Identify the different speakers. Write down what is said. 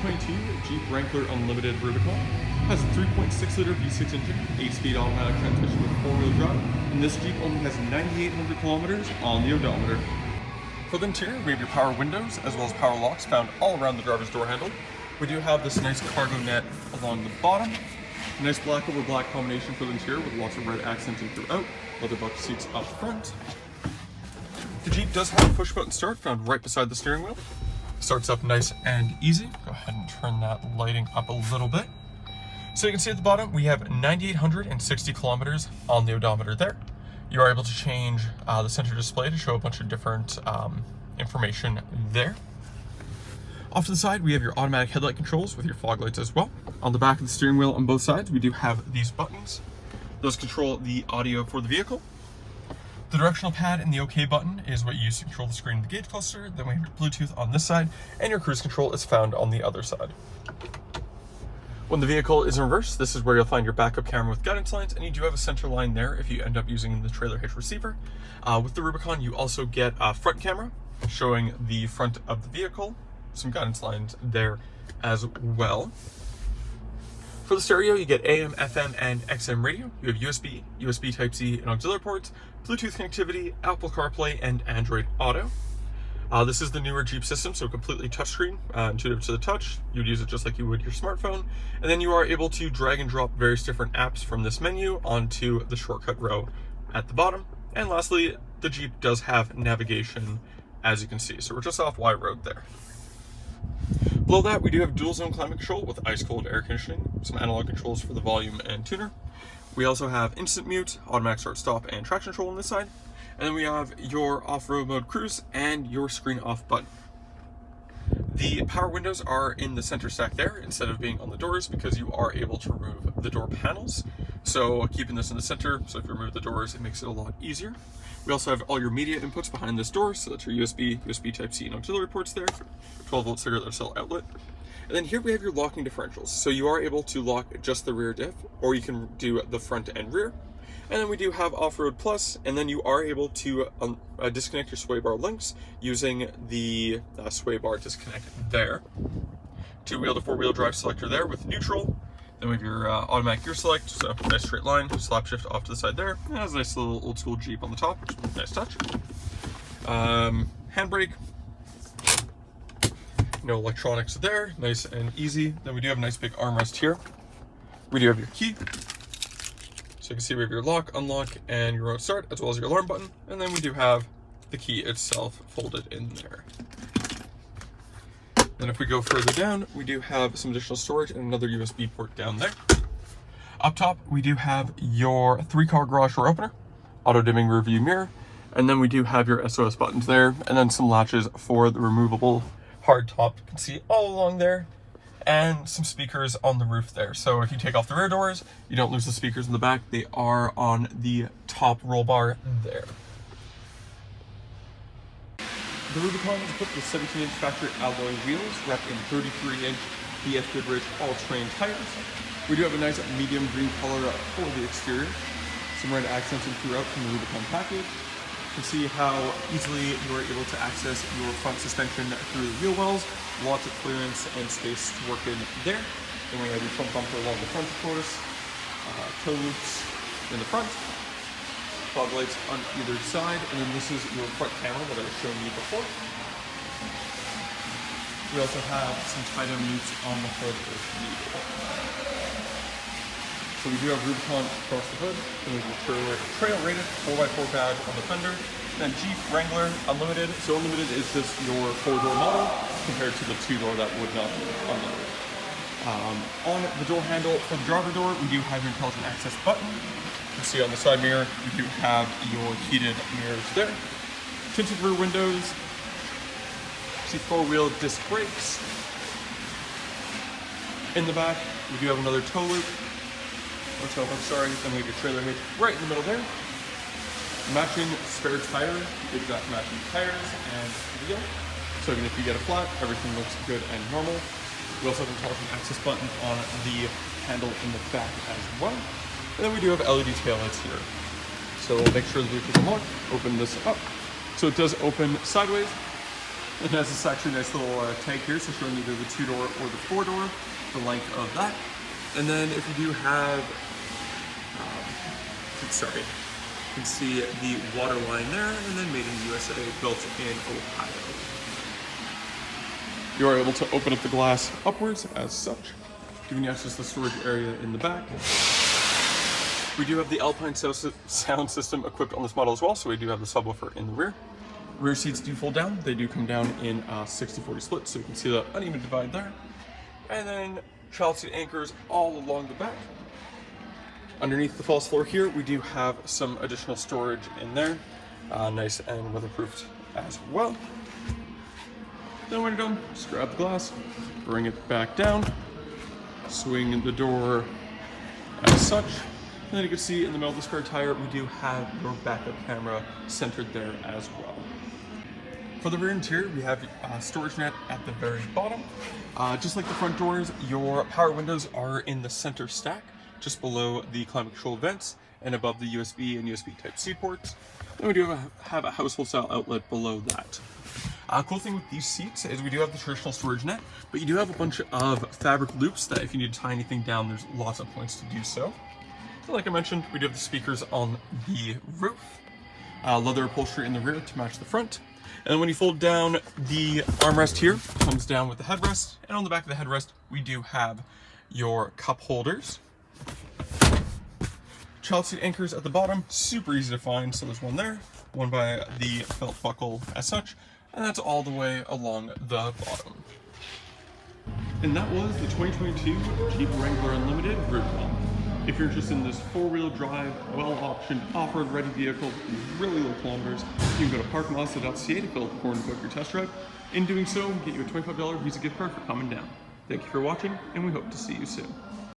Speaker 1: 2022 Jeep Wrangler Unlimited Rubicon. Has a 3.6 liter V6 engine, 8-speed automatic transmission with 4-wheel drive, and this Jeep only has 9,800 kilometers on the odometer. For the interior, we have your power windows as well as power locks found all around the driver's door handle. We do have this nice cargo net along the bottom. Nice black over black combination for the interior with lots of red accenting throughout. Leather bucket seats up front. The Jeep does have a push button start found right beside the steering wheel. Starts up nice and easy. Go ahead and turn that lighting up a little bit. So you can see at the bottom, we have 9,860 kilometers on the odometer there. You are able to change the center display to show a bunch of different information there. Off to the side, we have your automatic headlight controls with your fog lights as well. On the back of the steering wheel on both sides, we do have these buttons. Those control the audio for the vehicle. The directional pad and the OK button is what you use to control the screen of the gauge cluster. Then we have your Bluetooth on this side, and your cruise control is found on the other side. When the vehicle is in reverse, this is where you'll find your backup camera with guidance lines, and you do have a center line there if you end up using the trailer hitch receiver. With the Rubicon, you also get a front camera showing the front of the vehicle, some guidance lines there as well. For the stereo, you get AM, FM, and XM radio. You have USB, USB Type-C, and auxiliary ports, Bluetooth connectivity, Apple CarPlay, and Android Auto. This is the newer Jeep system, so completely touchscreen, intuitive to the touch. You would use it just like you would your smartphone. And then you are able to drag and drop various different apps from this menu onto the shortcut row at the bottom. And lastly, the Jeep does have navigation, as you can see. So we're just off Y Road there. Below that, we do have dual zone climate control with ice cold air conditioning, some analog controls for the volume and tuner. We also have instant mute, automatic start stop, and traction control on this side. And then we have your off-road mode cruise and your screen off button. The power windows are in the center stack there instead of being on the doors because you are able to remove the door panels. So keeping this in the center, so if you remove the doors, it makes it a lot easier. We also have all your media inputs behind this door, so that's your USB, USB Type-C, and auxiliary ports there, 12-volt cigarette cell outlet. And then here we have your locking differentials. So you are able to lock just the rear diff, or you can do the front and rear. And then we do have Off-Road Plus, and then you are able to disconnect your sway bar links using the sway bar disconnect there. 2-wheel to 4-wheel drive selector there with neutral. Then we have your automatic gear select, so nice straight line, slap shift off to the side there. It has a nice little old school Jeep on the top, which is a nice touch. Handbrake. No electronics there, nice and easy. Then we do have a nice big armrest here. We do have your key. So you can see we have your lock, unlock, and your remote start, as well as your alarm button. And then we do have the key itself folded in there. Then if we go further down, we do have some additional storage and another USB port down there. Up top, we do have your 3-car garage door opener, auto dimming rear view mirror, and then we do have your SOS buttons there, and then some latches for the removable hard top. You can see all along there. And some speakers on the roof there. So if you take off the rear doors, you don't lose the speakers in the back. They are on the top roll bar there. The Rubicon is equipped with 17-inch factory alloy wheels wrapped in 33-inch BF Goodrich all-terrain tires. We do have a nice medium green color for the exterior. Some red accenting throughout from the Rubicon package. You can see how easily you are able to access your front suspension through the wheel wells. Lots of clearance and space to work in there. Then we have your front bumper along the front, of course. Tow loops in the front. Fog lights on either side. And then this is your front camera that I was showing you before. We also have some tie-down mutes on the hood if needed. So we do have Rubicon across the hood. Then we have your trail-rated 4x4 badge on the fender. Then Jeep Wrangler Unlimited. So Unlimited is just your 4-door model compared to the 2-door that would not be unlimited. On the door handle for the driver door, we do have your intelligent access button. You can see on the side mirror, you do have your heated mirrors there. Tinted rear windows. See 4-wheel disc brakes. In the back, we do have another tow loop. Then we have your trailer hitch right in the middle there. Matching spare tire, exact matching tires and wheel. So even if you get a flat, everything looks good and normal. We also have an intelligent access button on the handle in the back as well. And then we do have LED taillights here. So we'll make sure the vehicle can lock, open this up. So it does open sideways. It has this actually nice little tag here, so showing either the 2-door or the 4-door, the length of that. And then if you do have, sorry, you can see the water line there, and then made in the USA, built in Ohio. You are able to open up the glass upwards as such, giving you access to the storage area in the back. We do have the Alpine sound system equipped on this model as well, so we do have the subwoofer in the rear. Rear seats do fold down. They do come down in 60-40 split, so you can see the uneven divide there. And then child seat anchors all along the back. Underneath the false floor here, we do have some additional storage in there. Nice and weatherproofed as well. Then when you're done, just grab the glass, bring it back down, swing the door as such. And then you can see in the middle of the spare tire, we do have your backup camera centered there as well. For the rear interior, we have a storage net at the very bottom. Just like the front doors, your power windows are in the center stack, just below the climate control vents and above the USB and USB Type-C ports. Then we do have a household style outlet below that. Cool thing with these seats is we do have the traditional storage net, but you do have a bunch of fabric loops that if you need to tie anything down, there's lots of points to do so. So like I mentioned, we do have the speakers on the roof, leather upholstery in the rear to match the front. And then when you fold down the armrest here, it comes down with the headrest, and on the back of the headrest, we do have your cup holders. Child seat anchors at the bottom, super easy to find. So there's one there, one by the belt buckle as such, and that's all the way along the bottom. And that was the 2022 Jeep Wrangler Unlimited Rubicon. If you're interested in this 4-wheel drive, well-optioned, off-road ready vehicle with really low kilometers, you can go to parkmazda.ca to fill out the form to book your test drive. In doing so, get you a $25 Visa gift card for coming down. Thank you for watching, and we hope to see you soon.